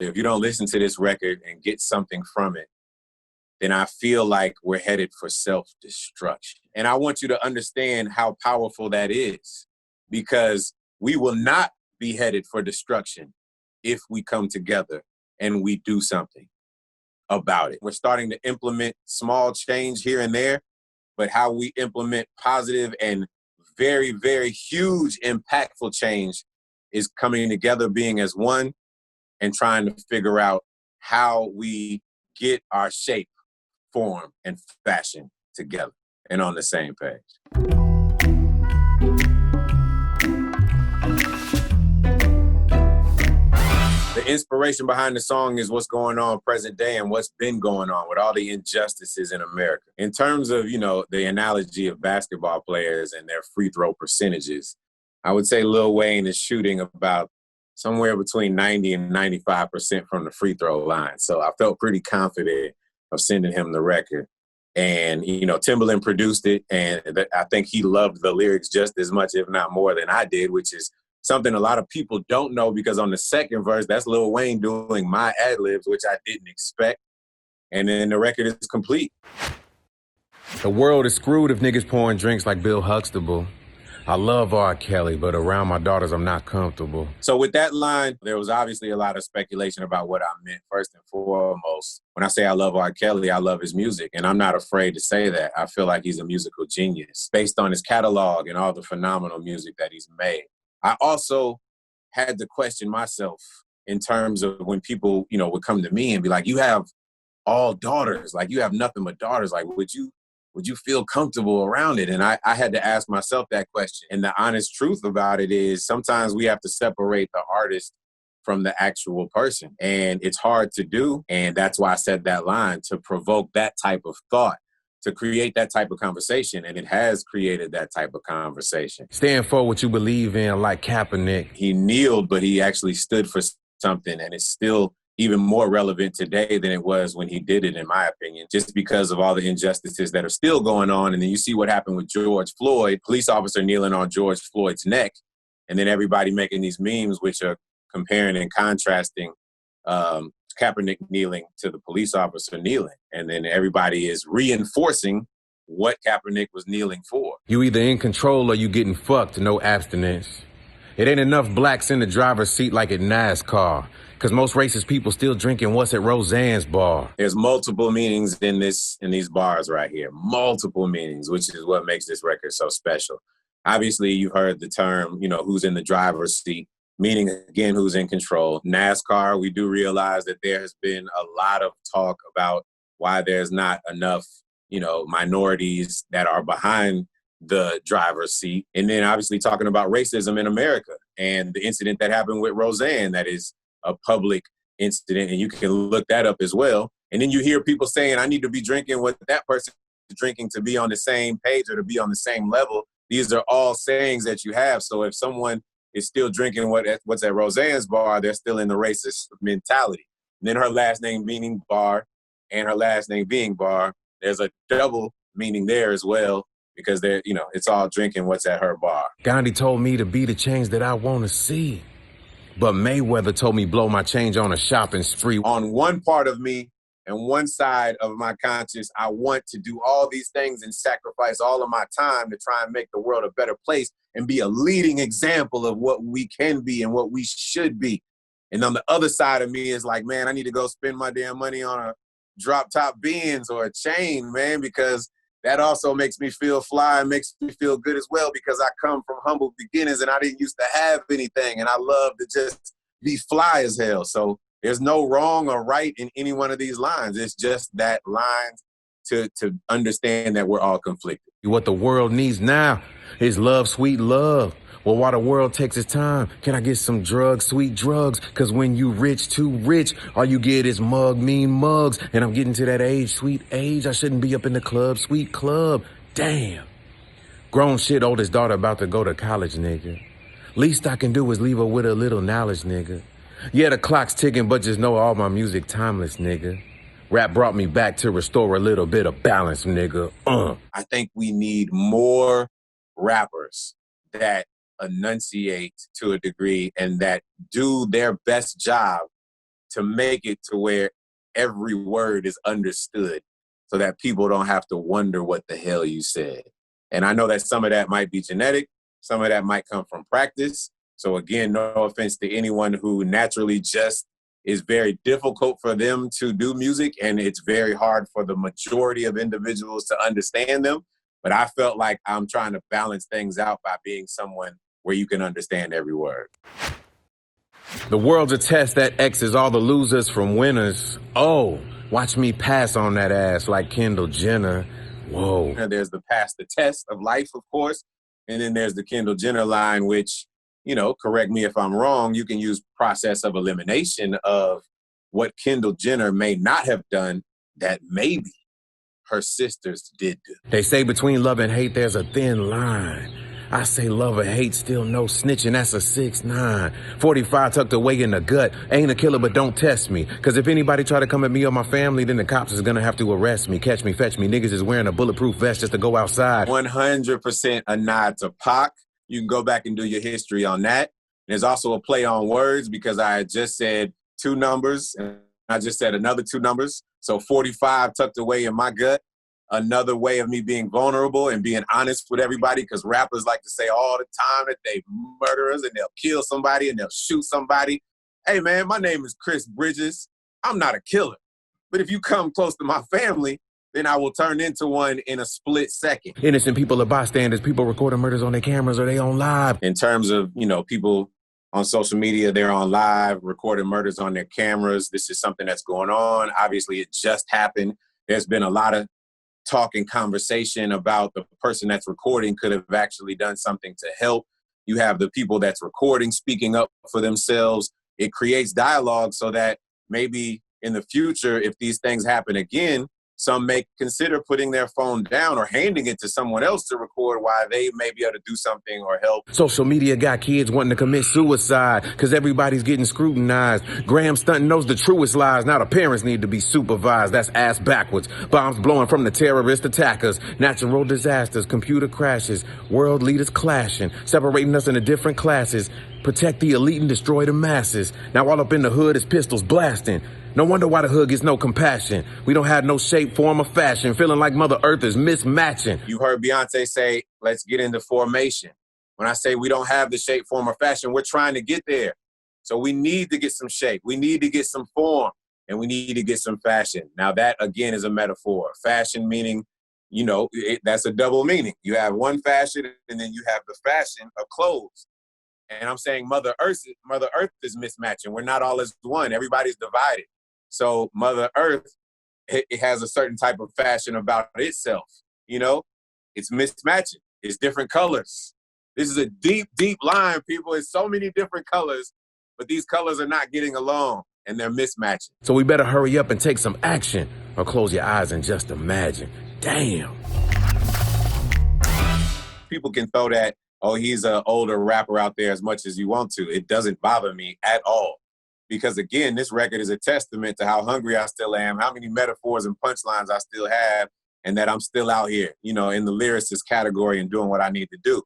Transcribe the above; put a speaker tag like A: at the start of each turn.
A: If you don't listen to this record and get something from it, then I feel like we're headed for self-destruction. And I want you to understand how powerful that is, because we will not be headed for destruction if we come together and we do something about it. We're starting to implement small change here and there, but how we implement positive and very, very huge, impactful change is coming together, being as one, and trying to figure out how we get our shape, form, and fashion together and on the same page. The inspiration behind the song is what's going on present day and what's been going on with all the injustices in America. In terms of, the analogy of basketball players and their free throw percentages, I would say Lil Wayne is shooting about somewhere between 90 and 95% from the free throw line. So I felt pretty confident of sending him the record. And, Timbaland produced it, and I think he loved the lyrics just as much, if not more, than I did, which is something a lot of people don't know, because on the second verse, that's Lil Wayne doing my ad-libs, which I didn't expect. And then the record is complete.
B: The world is screwed if niggas pouring drinks like Bill Huxtable. I love R. Kelly, but around my daughters, I'm not comfortable.
A: So with that line, there was obviously a lot of speculation about what I meant. First and foremost, when I say I love R. Kelly, I love his music. And I'm not afraid to say that. I feel like he's a musical genius based on his catalog and all the phenomenal music that he's made. I also had to question myself in terms of when people, would come to me and be like, you have all daughters, like you have nothing but daughters. Like, would you feel comfortable around it? And I had to ask myself that question. And the honest truth about it is sometimes we have to separate the artist from the actual person. And it's hard to do. And that's why I said that line, to provoke that type of thought, to create that type of conversation. And it has created that type of conversation.
B: Stand for what you believe in, like Kaepernick.
A: He kneeled, but he actually stood for something. And it's still even more relevant today than it was when he did it, in my opinion, just because of all the injustices that are still going on. And then you see what happened with George Floyd, police officer kneeling on George Floyd's neck, and then everybody making these memes which are comparing and contrasting Kaepernick kneeling to the police officer kneeling. And then everybody is reinforcing what Kaepernick was kneeling for.
B: You either in control or you getting fucked, no abstinence. It ain't enough blacks in the driver's seat like at NASCAR, because most racist people still drinking what's at Roseanne's bar.
A: There's multiple meanings in these bars right here. Multiple meanings, which is what makes this record so special. Obviously, you've heard the term, who's in the driver's seat, meaning, again, who's in control. NASCAR, we do realize that there has been a lot of talk about why there's not enough, minorities that are behind the driver's seat. And then obviously talking about racism in America and the incident that happened with Roseanne, that is a public incident, and you can look that up as well. And then you hear people saying, I need to be drinking what that person is drinking to be on the same page or to be on the same level. These are all sayings that you have. So if someone is still drinking what's at Roseanne's bar, they're still in the racist mentality. And then her last name meaning bar and her last name being bar, there's a double meaning there as well, because they're, it's all drinking what's at her bar.
B: Gandhi told me to be the change that I want to see. But Mayweather told me blow my change on a shopping spree.
A: On one part of me and one side of my conscience, I want to do all these things and sacrifice all of my time to try and make the world a better place and be a leading example of what we can be and what we should be. And on the other side of me is like, man, I need to go spend my damn money on a drop top Benz or a chain, man, because that also makes me feel fly and makes me feel good as well, because I come from humble beginnings and I didn't used to have anything, and I love to just be fly as hell. So there's no wrong or right in any one of these lines. It's just that line to understand that we're all conflicted.
B: What the world needs now is love, sweet love. Well, while the world takes its time, can I get some drugs, sweet drugs? Because when you rich, too rich, all you get is mean mugs. And I'm getting to that age, sweet age. I shouldn't be up in the club, sweet club. Damn. Grown shit, oldest daughter about to go to college, nigga. Least I can do is leave her with a little knowledge, nigga. Yeah, the clock's ticking, but just know all my music timeless, nigga. Rap brought me back to restore a little bit of balance, nigga.
A: I think we need more rappers that enunciate to a degree and that do their best job to make it to where every word is understood so that people don't have to wonder what the hell you said. And I know that some of that might be genetic, some of that might come from practice. So again, no offense to anyone who naturally just is very difficult for them to do music, and it's very hard for the majority of individuals to understand them. But I felt like I'm trying to balance things out by being someone where you can understand every word.
B: The world's a test that X's all the losers from winners. Oh, watch me pass on that ass like Kendall Jenner. Whoa.
A: There's the pass the test of life, of course. And then there's the Kendall Jenner line, which, you know, correct me if I'm wrong, you can use process of elimination of what Kendall Jenner may not have done that maybe her sisters did do.
B: They say between love and hate, there's a thin line. I say love or hate, still no snitching, that's a 6'9". 45 tucked away in the gut. Ain't a killer, but don't test me. Cause if anybody try to come at me or my family, then the cops is gonna have to arrest me. Catch me, fetch me. Niggas is wearing a bulletproof vest just to go outside.
A: 100% a nod to Pac. You can go back and do your history on that. There's also a play on words because I had just said 2 numbers and I just said another 2 numbers. So 45 tucked away in my gut. Another way of me being vulnerable and being honest with everybody, because rappers like to say all the time that they murderers and they'll kill somebody and they'll shoot somebody. Hey, man, my name is Chris Bridges. I'm not a killer. But if you come close to my family, then I will turn into one in a split second.
B: Innocent people are bystanders. People recording murders on their cameras or they on live.
A: In terms of, you know, people on social media, they're on live, recording murders on their cameras. This is something that's going on. Obviously, it just happened. There's been a lot of talk and conversation about the person that's recording could have actually done something to help. You have the people that's recording speaking up for themselves. It creates dialogue so that maybe in the future, if these things happen again, some may consider putting their phone down or handing it to someone else to record while they may be able to do something or help.
B: Social media got kids wanting to commit suicide because everybody's getting scrutinized. Graham Stunton knows the truest lies. Now the parents need to be supervised. That's ass backwards. Bombs blowing from the terrorist attackers. Natural disasters, computer crashes, world leaders clashing, separating us into different classes. Protect the elite and destroy the masses. Now all up in the hood is pistols blasting. No wonder why the hood gets no compassion. We don't have no shape, form, or fashion. Feeling like Mother Earth is mismatching.
A: You heard Beyonce say, let's get into formation. When I say we don't have the shape, form, or fashion, we're trying to get there. So we need to get some shape. We need to get some form. And we need to get some fashion. Now that, again, is a metaphor. Fashion meaning, you know, that's a double meaning. You have one fashion and then you have the fashion of clothes. And I'm saying Mother Earth is mismatching. We're not all as one. Everybody's divided. So Mother Earth, it has a certain type of fashion about itself. You know, it's mismatching. It's different colors. This is a deep, deep line, people. It's so many different colors, but these colors are not getting along and they're mismatching.
B: So we better hurry up and take some action or close your eyes and just imagine. Damn.
A: People can throw that, oh, he's an older rapper out there as much as you want to. It doesn't bother me at all. Because again, this record is a testament to how hungry I still am, how many metaphors and punchlines I still have, and that I'm still out here, you know, in the lyricist category and doing what I need to do.